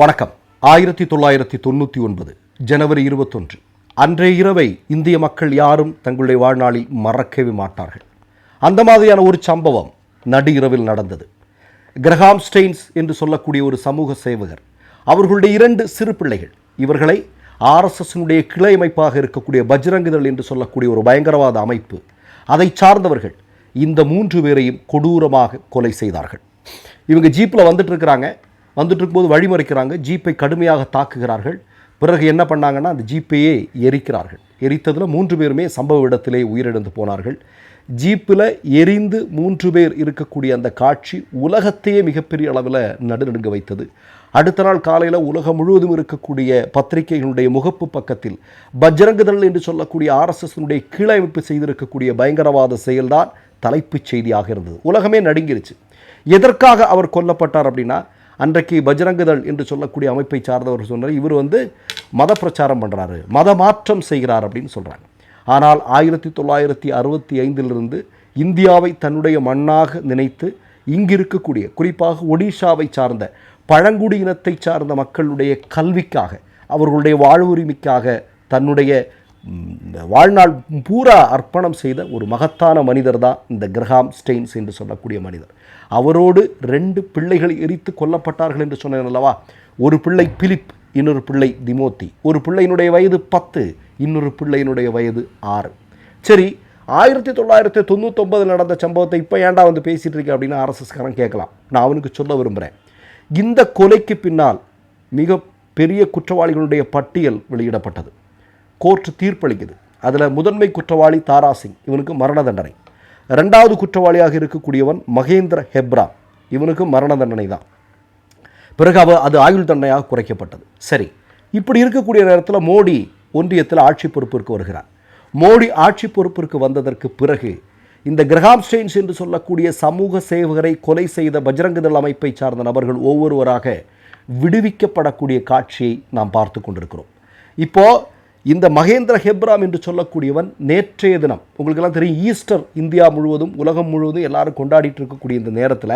வணக்கம். 1999 ஜனவரி 21 அன்றைய இரவை இந்திய மக்கள் யாரும் தங்களுடைய வாழ்நாளில் மறக்கவே மாட்டார்கள். அந்த மாதிரியான ஒரு சம்பவம் நடு இரவில் நடந்தது. கிரஹாம் ஸ்டெயின்ஸ் என்று சொல்லக்கூடிய ஒரு சமூக சேவகர், அவர்களுடைய 2 சிறு பிள்ளைகள், இவர்களை ஆர்எஸ்எஸ்னுடைய கிளை அமைப்பாக இருக்கக்கூடிய பஜ்ரங்தள் என்று சொல்லக்கூடிய ஒரு பயங்கரவாத அமைப்பு, அதை சார்ந்தவர்கள் இந்த 3 பேரையும் கொடூரமாக கொலை செய்தார்கள். இவங்க ஜீப்பில் வந்துட்டு இருக்கும்போது வழிமறிக்கிறாங்க, ஜீப்பை கடுமையாக தாக்குகிறார்கள். பிறகு என்ன பண்ணாங்கன்னா அந்த ஜீப்பையே எரிக்கிறார்கள். எரித்ததில் 3 பேருமே சம்பவ இடத்திலே உயிரிழந்து போனார்கள். ஜீப்பில் எரிந்து 3 பேர் இருக்கக்கூடிய அந்த காட்சி உலகத்தையே மிகப்பெரிய அளவில் நடுநடுங்க வைத்தது. அடுத்த நாள் காலையில் உலகம் முழுவதும் இருக்கக்கூடிய பத்திரிகைகளுடைய முகப்பு பக்கத்தில் பஜ்ரங்தள் என்று சொல்லக்கூடிய ஆர்எஸ்எஸ்னுடைய கீழமைப்பு செய்திருக்கக்கூடிய பயங்கரவாத செயல்தான் தலைப்புச் செய்தியாக இருந்தது. உலகமே நடுங்கிருச்சு. எதற்காக அவர் கொல்லப்பட்டார் அப்படின்னா, அன்றைக்கு பஜ்ரங்தள் என்று சொல்லக்கூடிய அமைப்பை சார்ந்தவர் சொன்னார், இவர் மத பிரச்சாரம் பண்ணுறாரு, மத மாற்றம் செய்கிறார் அப்படின்னு சொல்கிறாங்க. ஆனால் 1965 இந்தியாவை தன்னுடைய மண்ணாக நினைத்து இங்கு இருக்கக்கூடிய குறிப்பாக ஒடிஷாவை சார்ந்த பழங்குடியினத்தை சார்ந்த மக்களுடைய கல்விக்காக, அவர்களுடைய வாழ்வுரிமைக்காக தன்னுடைய வாழ்நாள் பூரா அர்ப்பணம் செய்த ஒரு மகத்தான மனிதர் தான் இந்த கிரஹாம் ஸ்டெயின்ஸ் என்று சொல்லக்கூடிய மனிதர். அவரோடு 2 பிள்ளைகள் எரித்து கொல்லப்பட்டார்கள் என்று சொன்னேன் அல்லவா. ஒரு பிள்ளை பிலிப், இன்னொரு பிள்ளை திமோத்தி. ஒரு பிள்ளையினுடைய வயது 10, இன்னொரு பிள்ளையினுடைய வயது 6. சரி, 1999 நடந்த சம்பவத்தை இப்போ ஏன்டா பேசிகிட்டு இருக்கேன் அப்படின்னு ஆர்எஸ்எஸ்காரன் கேட்கலாம். நான் அவனுக்கு சொல்ல விரும்புகிறேன், இந்த கொலைக்கு பின்னால் மிக பெரிய குற்றவாளிகளுடைய பட்டியல் வெளியிடப்பட்டது. கோர்ட் தீர்ப்பளிக்குது. அதில் முதன்மை குற்றவாளி தாரா சிங், இவனுக்கு மரண தண்டனை. 2வது குற்றவாளியாக இருக்கக்கூடியவன் மகேந்திர ஹெப்ரா, இவனுக்கு மரண தண்டனை தான். பிறகு அது ஆயுள் தண்டனையாக குறைக்கப்பட்டது. சரி, இப்படி இருக்கக்கூடிய நேரத்தில் மோடி ஒன்றியத்தில் ஆட்சி பொறுப்பிற்கு வருகிறார். மோடி ஆட்சி பொறுப்பிற்கு வந்ததற்கு பிறகு இந்த கிரஹாம் ஸ்டெயின்ஸ் என்று சொல்லக்கூடிய சமூக சேவகரை கொலை செய்த பஜ்ரங்தள் அமைப்பை சார்ந்த நபர்கள் ஒவ்வொருவராக விடுவிக்கப்படக்கூடிய காட்சியை நாம் பார்த்து கொண்டிருக்கிறோம். இப்போது இந்த மகேந்திர ஹெப்ராம் என்று சொல்லக்கூடியவன் நேற்றைய தினம், உங்களுக்கெல்லாம் தெரியும், ஈஸ்டர் இந்தியா முழுவதும் உலகம் முழுவதும் எல்லாரும் கொண்டாடிட்டு இருக்கக்கூடிய இந்த நேரத்தில்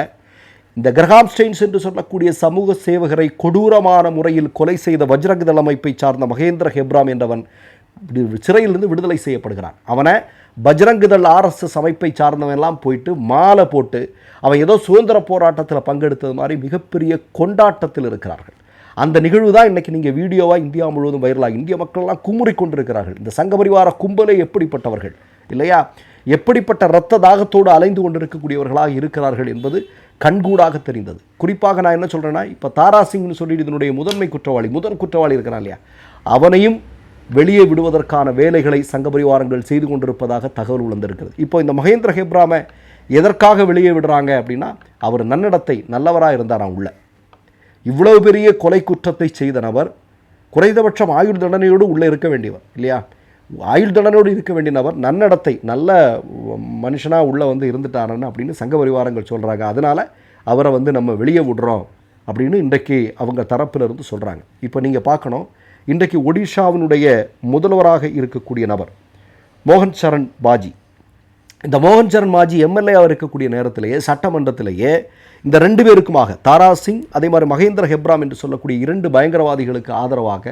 இந்த கிரஹாம் ஸ்டெயின்ஸ் என்று சொல்லக்கூடிய சமூக சேவகரை கொடூரமான முறையில் கொலை செய்த பஜ்ரங்தள் அமைப்பை சார்ந்த மகேந்திர ஹெப்ராம் என்றவன் சிறையிலிருந்து விடுதலை செய்யப்படுகிறான். அவனை பஜ்ரங்தள் ஆர்எஸ்எஸ் அமைப்பை சார்ந்தவன் எல்லாம் போயிட்டு மாலை போட்டு அவன் ஏதோ சுதந்திர போராட்டத்தில் பங்கெடுத்தது மாதிரி மிகப்பெரிய கொண்டாட்டத்தில் இருக்கிறார்கள். அந்த நிகழ்வு தான் இன்றைக்கி நீங்கள் வீடியோவாக இந்தியா முழுவதும் வைரலாக இந்திய மக்கள்லாம் குமுறி கொண்டிருக்கிறார்கள். இந்த சங்கபரிவார கும்பலே எப்படிப்பட்டவர்கள் இல்லையா, எப்படிப்பட்ட இரத்த தாகத்தோடு அலைந்து கொண்டிருக்கக்கூடியவர்களாக இருக்கிறார்கள் என்பது கண்கூடாக தெரிந்தது. குறிப்பாக நான் என்ன சொல்கிறேன்னா, இப்போ தாரா சிங்னு சொல்லிட்டு இதனுடைய முதல் குற்றவாளி இருக்கிறான் இல்லையா, அவனையும் வெளியே விடுவதற்கான வேலைகளை சங்கபரிவாரங்கள் செய்து கொண்டிருப்பதாக தகவல் வந்திருக்கிறது. இப்போ இந்த மகேந்திர ஹெப்ராமை எதற்காக வெளியே விடுறாங்க அப்படின்னா, அவர் நன்னடத்தை நல்லவராக இருந்தாராம். உள்ள இவ்வளவு பெரிய கொலை குற்றத்தை செய்த நபர் குறைந்தபட்சம் ஆயுள் தண்டனையோடு உள்ளே இருக்க வேண்டியவர் இல்லையா, ஆயுள் தண்டனையோடு இருக்க வேண்டிய நபர் நன்னடத்தை நல்ல மனுஷனாக உள்ளே இருந்துட்டாருன்னு அப்படின்னு சங்க பரிவாரங்கள் சொல்கிறாங்க. அதனால் அவரை நம்ம வெளியே விடுறோம் அப்படின்னு இன்றைக்கு அவங்க தரப்பிலிருந்து சொல்கிறாங்க. இப்போ நீங்கள் பார்க்கணும், இன்றைக்கு ஒடிஷாவினுடைய முதல்வராக இருக்கக்கூடிய நபர் மோகன் சரண் மாஜி. இந்த மோகன் சரண் மாஜி எம்எல்ஏவாக இருக்கக்கூடிய நேரத்திலேயே சட்டமன்றத்திலேயே இந்த 2 பேருக்குமாக, தாரா சிங் அதே மாதிரி மகேந்திர ஹெப்ராம் என்று சொல்லக்கூடிய 2 பயங்கரவாதிகளுக்கு ஆதரவாக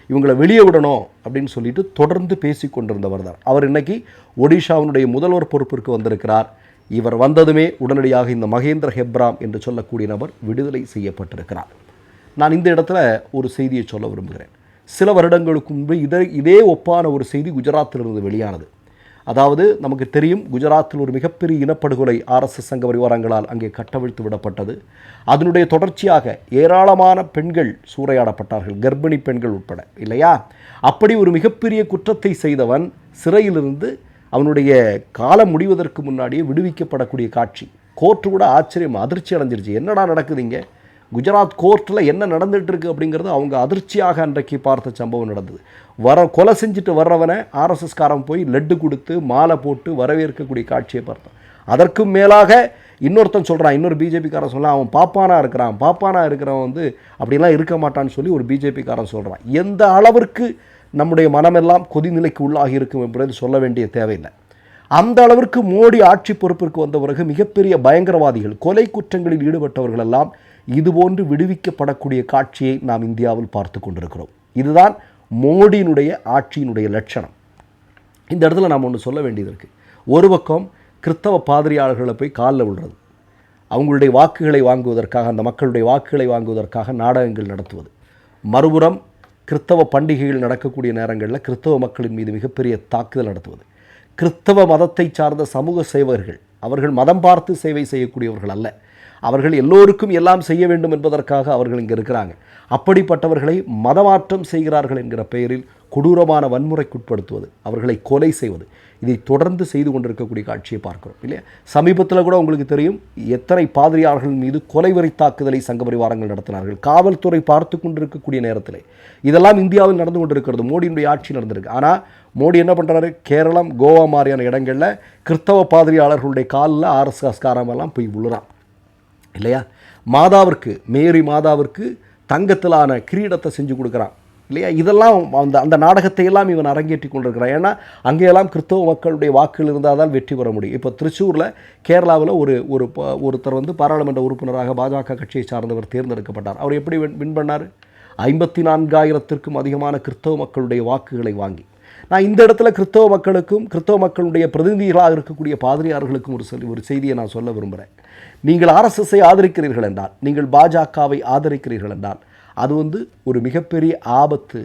இவங்களை வெளியே விடணும் அப்படின்னு சொல்லிட்டு தொடர்ந்து பேசி கொண்டிருந்தவர் தான். அவர் இன்னைக்கு ஒடிஷாவினுடைய முதல்வர் பொறுப்பிற்கு வந்திருக்கிறார். இவர் வந்ததுமே உடனடியாக இந்த மகேந்திர ஹெப்ராம் என்று சொல்லக்கூடிய நபர் விடுதலை செய்யப்பட்டிருக்கிறார். நான் இந்த இடத்துல ஒரு செய்தியை சொல்ல விரும்புகிறேன். சில வருடங்களுக்கு முன்பு இதே ஒப்பான ஒரு செய்தி குஜராத்திலிருந்து வெளியானது. அதாவது நமக்கு தெரியும், குஜராத்தில் ஒரு மிகப்பெரிய இனப்படுகொலை ஆர்எஸ்எஸ் சங்க பரிவாரங்களால் அங்கே கட்டவிழ்த்து விடப்பட்டது. அதனுடைய தொடர்ச்சியாக ஏராளமான பெண்கள் சூறையாடப்பட்டார்கள், கர்ப்பிணி பெண்கள் உட்பட இல்லையா. அப்படி ஒரு மிகப்பெரிய குற்றத்தை செய்தவன் சிறையிலிருந்து அவனுடைய காலம் முடிவதற்கு முன்னாடியே விடுவிக்கப்படக்கூடிய காட்சி கோர்ட்டு கூட அதிர்ச்சி அடைஞ்சிருச்சு. என்னடா நடக்குதுங்க, குஜராத் கோர்ட்டில் என்ன நடந்துகிட்டு இருக்குது அப்படிங்கிறது அவங்க அதிர்ச்சியாக அன்றைக்கு பார்த்த சம்பவம் நடந்தது. கொலை செஞ்சுட்டு வர்றவனை ஆர்எஸ்எஸ்காரன் போய் லட்டு கொடுத்து மாலை போட்டு வரவேற்கக்கூடிய காட்சியை பார்த்தோம். அதற்கும் மேலாக இன்னொருத்தன் சொல்கிறான், இன்னொரு பிஜேபிக்காரன் சொல்லலாம், அவன் பாப்பானாக இருக்கிறவன் அப்படிலாம் இருக்க மாட்டான்னு சொல்லி ஒரு பிஜேபிக்காரன் சொல்கிறான். எந்த அளவிற்கு நம்முடைய மனமெல்லாம் கொதிநிலைக்கு உள்ளாகி இருக்கும் என்பதை சொல்ல வேண்டிய தேவையில்லை. அந்த அளவிற்கு மோடி ஆட்சி பொறுப்பிற்கு வந்த பிறகு மிகப்பெரிய பயங்கரவாதிகள், கொலை குற்றங்களில் ஈடுபட்டவர்கள் எல்லாம் இதுபோன்று விடுவிக்கப்படக்கூடிய காட்சியை நாம் இந்தியாவில் பார்த்து கொண்டிருக்கிறோம். இதுதான் மோடியினுடைய ஆட்சியினுடைய லட்சணம். இந்த இடத்துல நாம் ஒன்று சொல்ல வேண்டியது இருக்குது. ஒரு பக்கம் கிறிஸ்தவ பாதிரியாளர்களை போய் காலில் விடுறது, அவங்களுடைய வாக்குகளை வாங்குவதற்காக, அந்த மக்களுடைய வாக்குகளை வாங்குவதற்காக நாடகங்கள் நடத்துவது, மறுபுறம் கிறிஸ்தவ பண்டிகைகள் நடக்கக்கூடிய நேரங்களில் கிறிஸ்தவ மக்களின் மீது மிகப்பெரிய தாக்குதல் நடத்துவது, கிறிஸ்தவ மதத்தை சார்ந்த சமூக சேவகர்கள், அவர்கள் மதம் பார்த்து சேவை செய்யக்கூடியவர்கள் அல்ல, அவர்கள் எல்லோருக்கும் எல்லாம் செய்ய வேண்டும் என்பதற்காக அவர்கள் இங்கே இருக்கிறாங்க, அப்படிப்பட்டவர்களை மதமாற்றம் செய்கிறார்கள் என்கிற பெயரில் கொடூரமான வன்முறைக்குட்படுத்துவது, அவர்களை கொலை செய்வது, இதை தொடர்ந்து செய்து கொண்டிருக்கக்கூடிய காட்சியை பார்க்கிறோம் இல்லையா? சமீபத்தில் கூட உங்களுக்கு தெரியும் எத்தனை பாதிரியாளர்கள் மீது கொலைவெறி தாக்குதலை சங்க பரிவாரங்கள் நடத்தினார்கள். காவல்துறை பார்த்து கொண்டிருக்கக்கூடிய நேரத்தில் இதெல்லாம் இந்தியாவில் நடந்து கொண்டிருக்கிறது. மோடியினுடைய ஆட்சி நடந்திருக்கு. ஆனால் மோடி என்ன பண்ணுறாரு? கேரளம், கோவா மாதிரியான இடங்களில் கிறிஸ்தவ பாதிரியாளர்களுடைய காலில் RSS காரமெல்லாம் போய் விழுறான் இல்லையா? மாதாவிற்கு, மேரி மாதாவிற்கு தங்கத்திலான கிரீடத்தை செஞ்சு கொடுக்குறான் இல்லையா? இதெல்லாம் அந்த நாடகத்தை எல்லாம் இவன் அரங்கேற்றி கொண்டிருக்கிறான். ஏன்னா அங்கேயெல்லாம் கிறிஸ்தவ மக்களுடைய வாக்குகள் இருந்தால் தான் வெற்றி பெற முடியும். இப்போ திருச்சூரில், கேரளாவில் ஒருத்தர் பாராளுமன்ற உறுப்பினராக பாஜக கட்சியை சார்ந்தவர் தேர்ந்தெடுக்கப்பட்டார். அவர் எப்படி வின் பண்ணார்? 54,000க்கும் அதிகமான கிறிஸ்தவ மக்களுடைய வாக்குகளை வாங்கி. நான் இந்த இடத்துல கிறிஸ்தவ மக்களுக்கும் கிறிஸ்தவ மக்களுடைய பிரதிநிதிகளாக இருக்கக்கூடிய பாதிரியார்களுக்கும் ஒரு செய்தியை நான் சொல்ல விரும்புகிறேன். நீங்கள் RSSஐ ஆதரிக்கிறீர்கள் என்றால், நீங்கள் பாஜகவை ஆதரிக்கிறீர்கள் என்றால், அது ஒரு மிகப்பெரிய ஆபத்து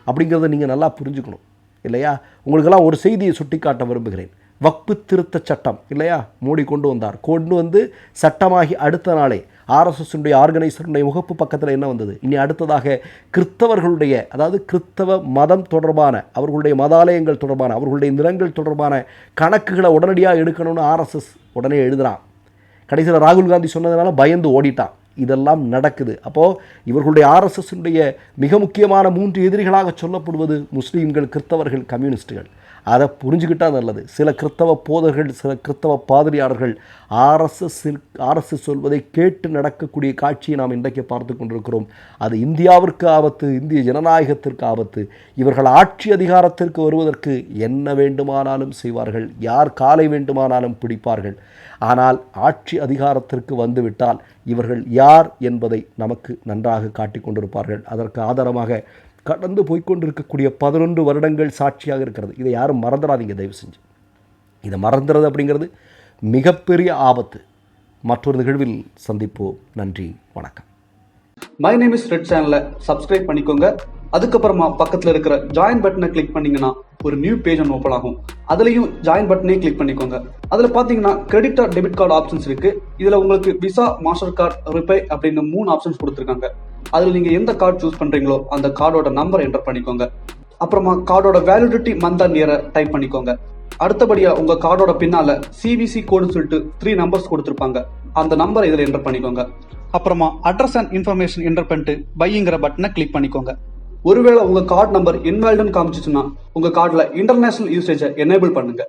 அப்படிங்கிறத நீங்கள் நல்லா புரிஞ்சுக்கணும் இல்லையா? உங்களுக்கெல்லாம் ஒரு செய்தியை சுட்டிக்காட்ட விரும்புகிறேன். வக்பு திருத்த சட்டம் இல்லையா, மோடி கொண்டு வந்தார். கொண்டு சட்டமாகி அடுத்த நாளே RSSனுடைய ஆர்கனைசருடைய முகப்பு பக்கத்தில் என்ன வந்தது? இனி அடுத்ததாக கிறிஸ்தவர்களுடைய, அதாவது கிறிஸ்தவ மதம் தொடர்பான, அவர்களுடைய மதாலயங்கள் தொடர்பான, அவர்களுடைய நிலங்கள் தொடர்பான கணக்குகளை உடனடியாக எடுக்கணும்னு RSS உடனே எழுதுகிறான். கடைசியில் ராகுல் காந்தி சொன்னதுனால பயந்து ஓடிட்டான். இதெல்லாம் நடக்குது. அப்போது இவர்களுடைய RSSனுடைய மிக முக்கியமான 3 எதிரிகளாக சொல்லப்படுவது முஸ்லீம்கள், கிறிஸ்தவர்கள், கம்யூனிஸ்டுகள். அதை புரிஞ்சுக்கிட்டால் நல்லது. சில கிறிஸ்தவ போதர்கள், சில கிறிஸ்தவ பாதிரியாளர்கள் RSS சொல்வதை கேட்டு நடக்கக்கூடிய காட்சியை நாம் இன்றைக்கு பார்த்து கொண்டிருக்கிறோம். அது இந்தியாவிற்கு ஆபத்து, இந்திய ஜனநாயகத்திற்கு ஆபத்து. இவர்கள் ஆட்சி அதிகாரத்திற்கு வருவதற்கு என்ன வேண்டுமானாலும் செய்வார்கள், யார் காலை வேண்டுமானாலும் பிடிப்பார்கள். ஆனால் ஆட்சி அதிகாரத்திற்கு வந்துவிட்டால் இவர்கள் யார் என்பதை நமக்கு நன்றாக காட்டிக் கொண்டிருப்பார்கள். அதற்கு ஆதாரமாக கடந்து போய்கொண்டிருக்கக்கூடிய 11 வருடங்கள் சாட்சியாக இருக்கிறது. இதை யாரும் மறந்துடாதீங்க தயவு செஞ்சு. இதை மறந்துறது அப்படிங்கிறது மிகப்பெரிய ஆபத்து. மற்றொரு நிகழ்வில் சந்திப்போம். நன்றி, வணக்கம். மை நேம் இஸ் ரெட் சேனலை சப்ஸ்கிரைப் பண்ணிக்கோங்க. அதுக்கப்புறமா பக்கத்தில் இருக்கிற ஜாயின் பட்டனை கிளிக் பண்ணீங்கன்னா ஒரு நியூ பேஜ் ஒன்று ஓப்பன் ஆகும். அதுலேயும் ஜாயின் பட்டனே கிளிக் பண்ணிக்கோங்க. அதில் பார்த்தீங்கன்னா credit R debit card options இருக்கு. இதில் உங்களுக்கு விசா, மாஸ்டர் கார்டு, ரிப்பே அப்படின்னு 3 ஆப்ஷன்ஸ் கொடுத்துருக்காங்க. அதில் நீங்கள் எந்த கார்டு சூஸ் பண்ணுறீங்களோ அந்த கார்டோட நம்பர் என்டர் பண்ணிக்கோங்க. அப்புறமா கார்டோட வேலிடிட்டி மந்த் அண்ட் இயரை டைப் பண்ணிக்கோங்க. அடுத்தபடியா உங்க கார்டோட பின்னால CVC கோடுன்னு சொல்லிட்டு 3 நம்பர்ஸ் கொடுத்துருப்பாங்க. அந்த நம்பரை இதில் என்டர் பண்ணிக்கோங்க. அப்புறமா அட்ரஸ் அண்ட் இன்ஃபர்மேஷன் என்டர் பண்ணிட்டு பைங்கிற பட்டனை கிளிக் பண்ணிக்கோங்க. ஒருவேளை உங்க கார்டு நம்பர் இன்வாலிட்னு காமிச்சிச்சுன்னா உங்க கார்டுல இன்டர்நேஷனல் யூசேஜை எனேபிள் பண்ணுங்க.